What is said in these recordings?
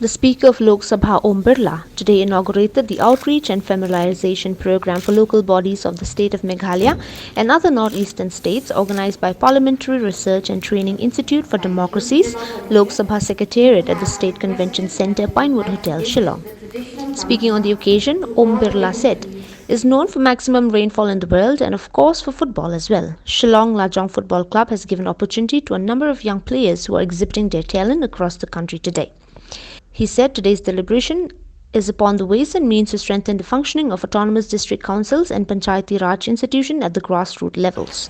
The Speaker of Lok Sabha, Om Birla, today inaugurated the Outreach and Familiarization program for local bodies of the state of Meghalaya and other northeastern states organized by Parliamentary Research and Training Institute for Democracies, Lok Sabha Secretariat at the State Convention Centre, Pinewood Hotel, Shillong. Speaking on the occasion, Om Birla said, is known for maximum rainfall in the world and of course for football as well. Shillong Lajong Football Club has given opportunity to a number of young players who are exhibiting their talent across the country today. He said today's deliberation is upon the ways and means to strengthen the functioning of autonomous district councils and Panchayati Raj institution at the grassroots levels.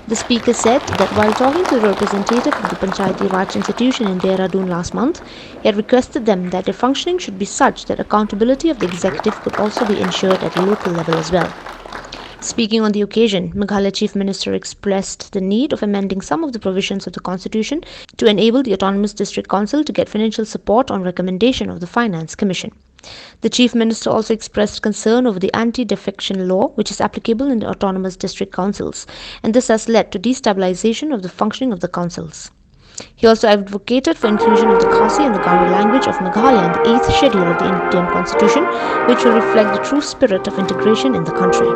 The speaker said that while talking to a representative of the Panchayati Raj institution in Dehradun last month, he had requested them that their functioning should be such that accountability of the executive could also be ensured at the local level as well. Speaking on the occasion, Meghalaya Chief Minister expressed the need of amending some of the provisions of the Constitution to enable the Autonomous District Council to get financial support on recommendation of the Finance Commission. The Chief Minister also expressed concern over the anti-defection law which is applicable in the Autonomous District Councils, and this has led to destabilization of the functioning of the councils. He also advocated for inclusion of the Khasi and the Garo language of Meghalaya in the 8th schedule of the Indian Constitution, which will reflect the true spirit of integration in the country.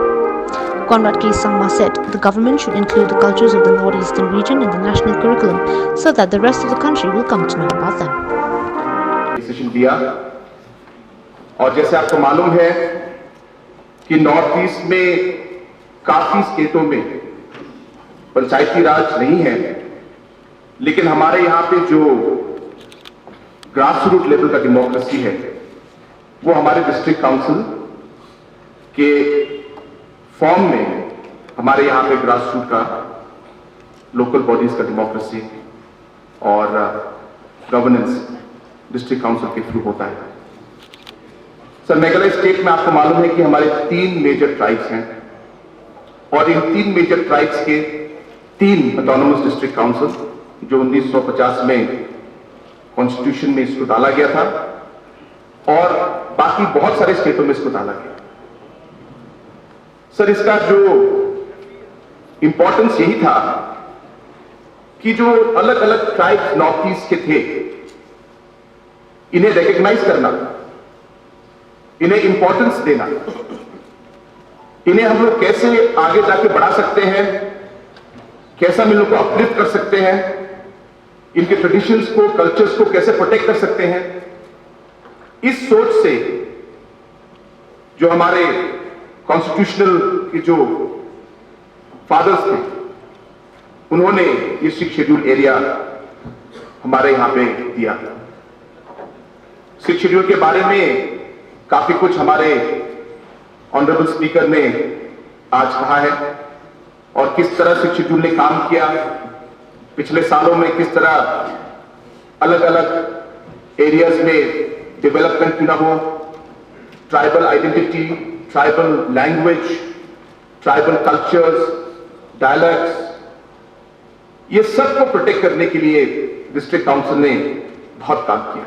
Conrad K. Sangma said the government should include the cultures of the northeastern region in the national curriculum so that the rest of the country will come to know about them. Decision दिया और जैसे आपको मालूम है कि north east में काफी स्टेटों में पंचायती राज नहीं है, लेकिन हमारे यहाँ पे जो ग्रास रूट लेवल का डेमोक्रेसी है वो हमारे डिस्ट्रिक्ट काउंसिल के फॉर्म में हमारे यहाँ पे ग्रास रूट का लोकल बॉडीज का डेमोक्रेसी और गवर्नेंस डिस्ट्रिक्ट काउंसिल के थ्रू होता है। सर, मेघालय स्टेट में आपको मालूम है कि हमारे 3 मेजर ट्राइब्स हैं और इन 3 मेजर ट्राइब्स के 3 ऑटोनोमस डिस्ट्रिक्ट काउंसिल जो 1950 में कॉन्स्टिट्यूशन में इसको डाला गया था और बाकी बहुत सारे स्टेटों में इसको डाला गया। सर, इसका जो इंपॉर्टेंस यही था कि जो अलग अलग ट्राइब्स नॉर्थ ईस्ट के थे इन्हें रिकॉग्नाइज करना, इन्हें इंपॉर्टेंस देना, इन्हें हम लोग कैसे आगे जाके बढ़ा सकते हैं, कैसे हम इन लोग को अपलिफ्ट कर सकते हैं, इनके ट्रेडिशंस को, कल्चर्स को कैसे प्रोटेक्ट कर सकते हैं, इस सोच से जो हमारे कॉन्स्टिट्यूशनल के जो फादर्स थे उन्होंने ये 6 शेड्यूल एरिया हमारे यहां पे दिया। 6 शेड्यूल के बारे में काफी कुछ हमारे ऑनरेबल स्पीकर ने आज कहा है और किस तरह 6 शेड्यूल ने काम किया, पिछले सालों में किस तरह अलग अलग एरियाज में डेवलपमेंट क्यों ना हो, tribal identity, tribal language, tribal cultures, dialects, ये सब को प्रोटेक्ट करने के लिए डिस्ट्रिक्ट काउंसिल ने बहुत काम किया।